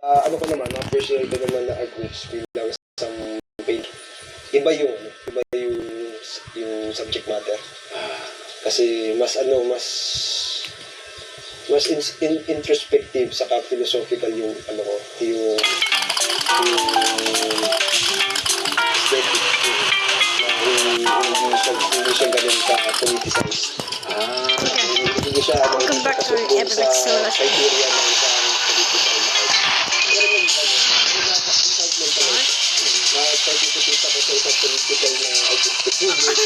Ano ko naman, na-personal ko naman na agrees bilang isang paid. Iba yung subject matter. Kasi mas introspective saka philosophical yung yung aesthetic hindi siya ganun ka-politicized. Hindi siya Welcome back to Epic Solar. criteria ng isang political na-participate ako sa isang political na artistic movement.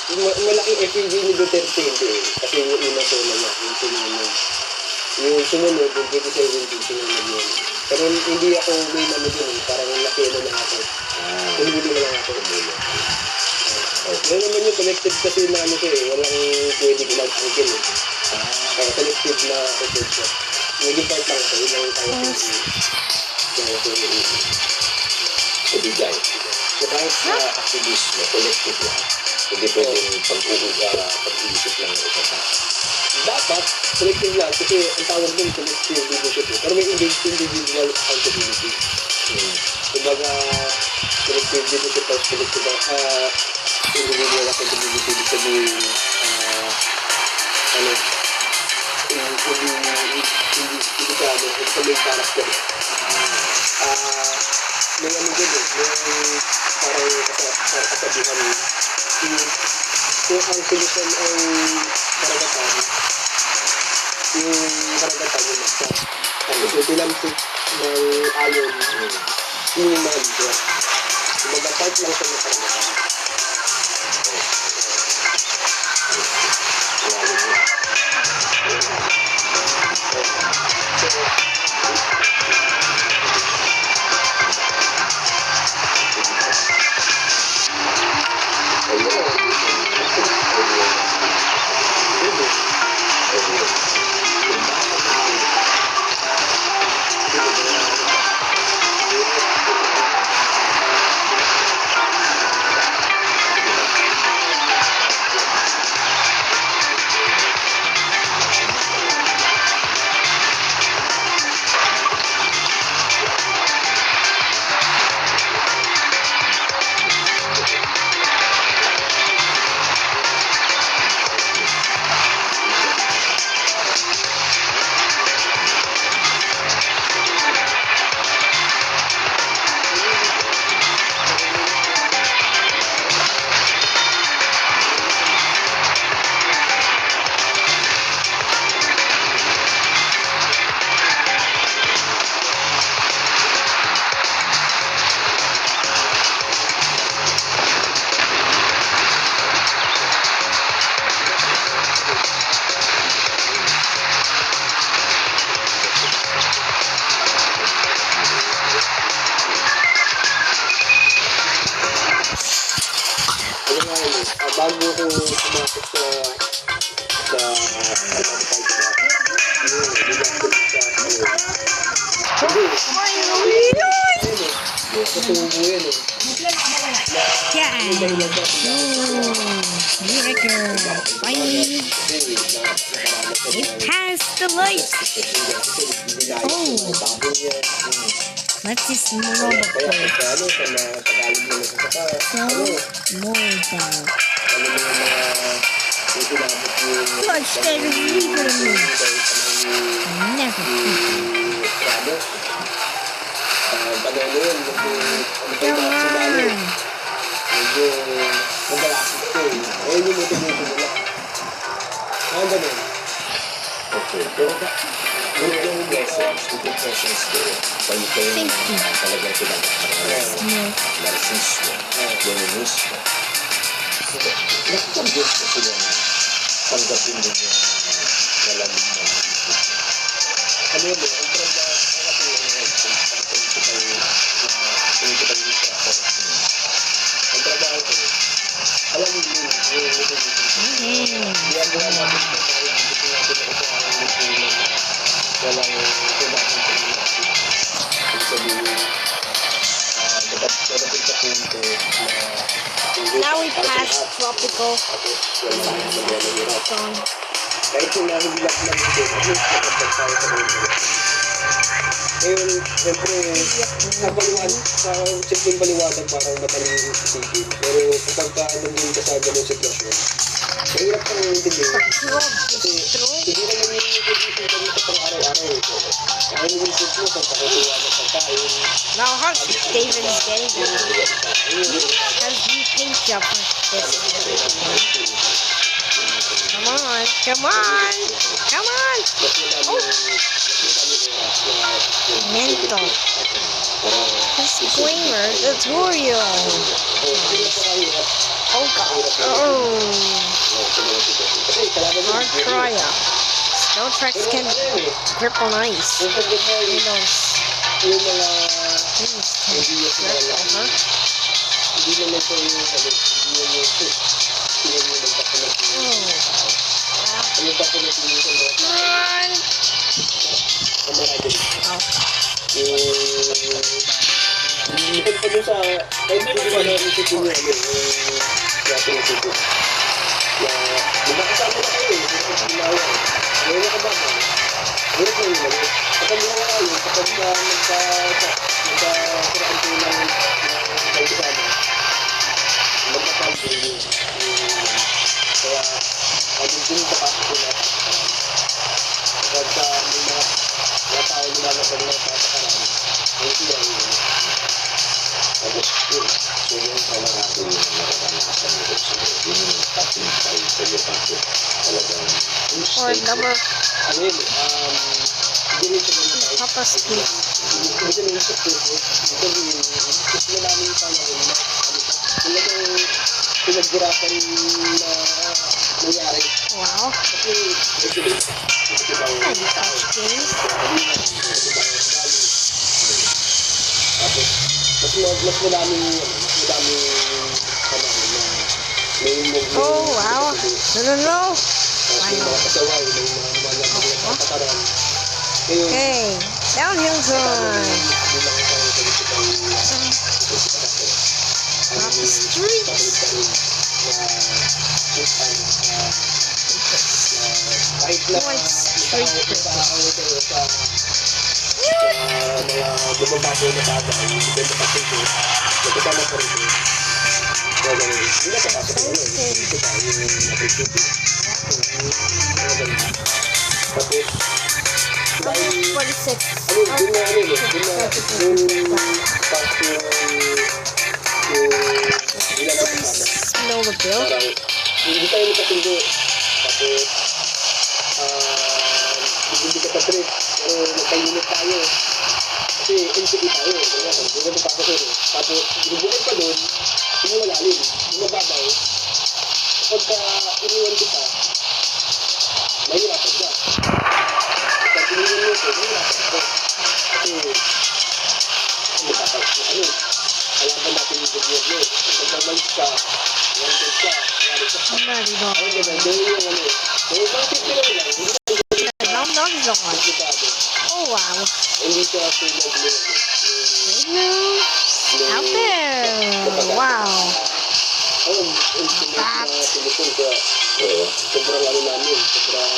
Yung malaking FPV ni Duterte hindi kasi yung una po na niya, yung sumunod, yung 2017, sumunod yun. Pero hindi ako may dun, parang nakiano na ako. Humuli na lang ako. Yan naman yung collective kasi na walang pwede mag-angkin eh. Collective na episode siya. Naging part lang ako, yun lang yung tayo ibigay. So kahit sa activism, collective lang. Hindi pwedeng pag-iisip lang ng isang tao. Dapat, collective lang. Kasi ang tawag din collective leadership. Pero may individual accountability. Kumbaga, collective leadership or collective individual accountability. Ibig sabihin, hindi ka may character. May din may parang kasabihan kung ang solusyon ay karagatan, yung karagatan yung magsa. Kasi pinampit ng ayon yung mga dito. Mag-part lang siya ng karagatan. Bago ko pumasok Miracle. Finally, it passed the light. Oh. Let's just move Kaya on. pagka ano, sa galing mo na sa saka, So, more down. ano mo yung mga yung tinabot yung Clutch that is legal to me. Never Ramos. Panelo yun, Come on. medyo nagalasit ko eh. Ayun yung motivation nila. Ang ganun. Okay. Pero yung lessons, yung sessions ko, kayo talagang pinag-aaral. Narcismo, feminismo. Nakapag-guess ko sila na tanggapin din yung malamig na isip. Ano yun, ang trabaho, ang political instructor. Ang trabaho ko, alam mo yun, yung hindi ako naman ito natin na ito ang lupunan na walang kailangan ko yung isip. Ibig sabihin, dapat sa punto na Now we pass tropical. Gone. kahit yung nahihilak lang ito, at least nakapag tayo sa mundo. Ngayon, siyempre, simpleng paliwanag parang mataling isipin. Pero kapag nandun ka sa ganun sitwasyon, mahirap kang intindihin. Kasi hindi naman yung isip ka dito pang araw-araw. Kaya yung isip mo sa pakukuha ng pagkain. Now how's David is getting there? How's you paint job for this? Come on, come on, come on! Oh! Mental. Disclaimer, tutorial. Oh god. Oh. Hard trial. Snow tracks can grip on ice. You know, Yung mga things can grip on her. hindi naman ito yung hindi yung nagpapalit yung papalit yung Come on! Bukod pa dun sa, kahit hindi ko na isip yung yung dating isip ko. Kasama na kayo ngayon na kababa. Ngayon ko yung mali. Kapag mga kayo, kapag nagkasaraan ko ng kayo magkakampo yung kaya din kapasok ko na kapag may mga tao nilalabag na patakaran ang sila yun tapos yun so yung pala natin yung nararanasan mo yun yung taping tayo sa iyo bakit talagang Or number ano yun hindi rin siya naman tayo Papa Steve. hindi rin siya gusto na namin yung panahon na talagang pinaghirapan na nangyari. Wow. Kasi, Can you touch games? tapos, mas madaming panahon na may Oh wow. No. may mga kasaway, may mga patakaran. Ngayon, Okay. Downhill zone. hindi lang ang political Not the streets. kahit na White street. kayo sa mga lumababo na bagay, hindi na kapito, nagkasama pa rin ito. Kaya ganun, hindi na kapasok na yun. Dito tayo yung nakitupi. Tapos, dahil, 46. yun na, Snowmobile. parang hindi tayo nakasundo. Tapos, hindi ka pa-trip. Pero nagka-unit tayo. Kasi NCE tayo. Hindi na napapasok yun. Tapos, bubukod pa doon, hindi malalim. Hindi mababaw. Kapag iniwan kita, mahirapan ka. Kapag iniwan mo ito, mahirapan ka. Kasi, kalaban natin yung gobyerno. Pag namalis ka, wanted ka, wala ka. Maribo. Ayun naman, dahil yung dahil bakit nila lang, hindi Downhill zone. komplikado. Oh wow. Hindi siya tulad nila. Great news. Out there. Wow. Ayun, yung na Pilipin, kaya sobrang ano namin, sobrang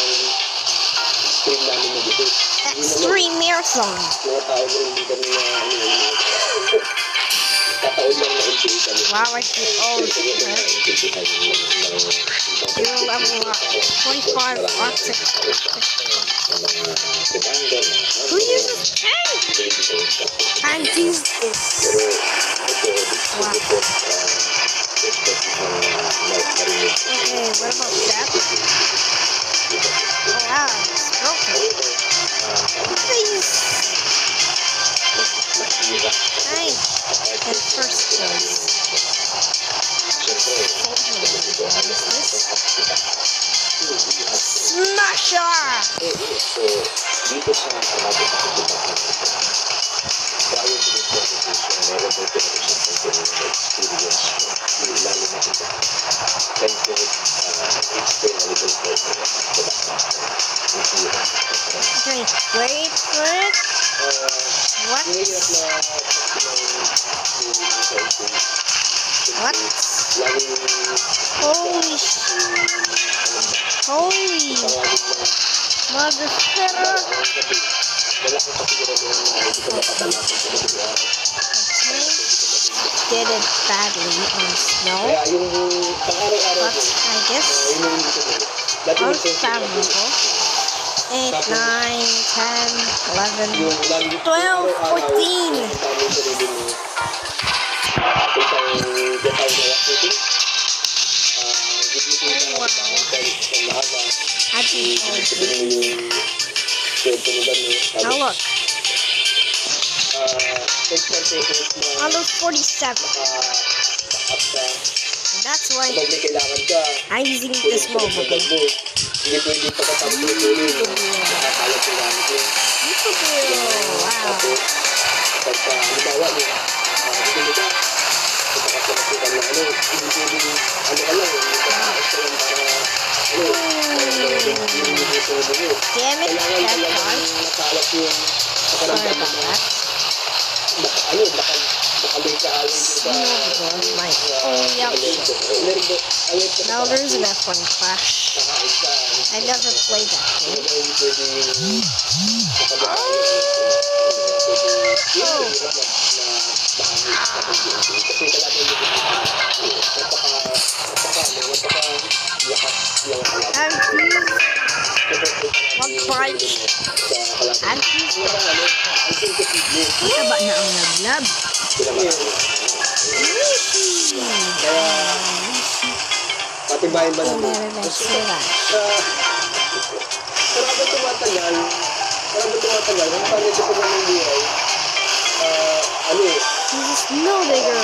extreme namin na dito. Extreme marathon. Mga tao na hindi kami na kataon lang na NCA kami. Wow, I feel old. Kaya na Huh? intindihan ng You're level up. 25 Arctic. Who uses pen? Can't use this. Wow. Okay, what about that? Oh wow, it's broken. Please. Nice. And first place. Smasher! Dito sa prior to this presentation, meron po ito na isang experience lalo na ito. Can you explain a little further Okay, wait for it. What? What? Holy Holy motherfucker! Okay. Did it badly on snow, but I guess unfathomable. 8, 9, 10, 11, 12, 14. Oh, wow. Happy birthday. Now look. Almost 47. And that's why I'm using this mobile. Damn it, that part. Sorry about that. Snowboard was my only option. Now there's an F1 Clash. I never played that game. I'm confused. What bike? I'm confused. Taba na ang lablab. Patibayin ba naman? Let's do that. Parang tumatagal, ang pangit ko ng buhay, ano eh, He's no bigger.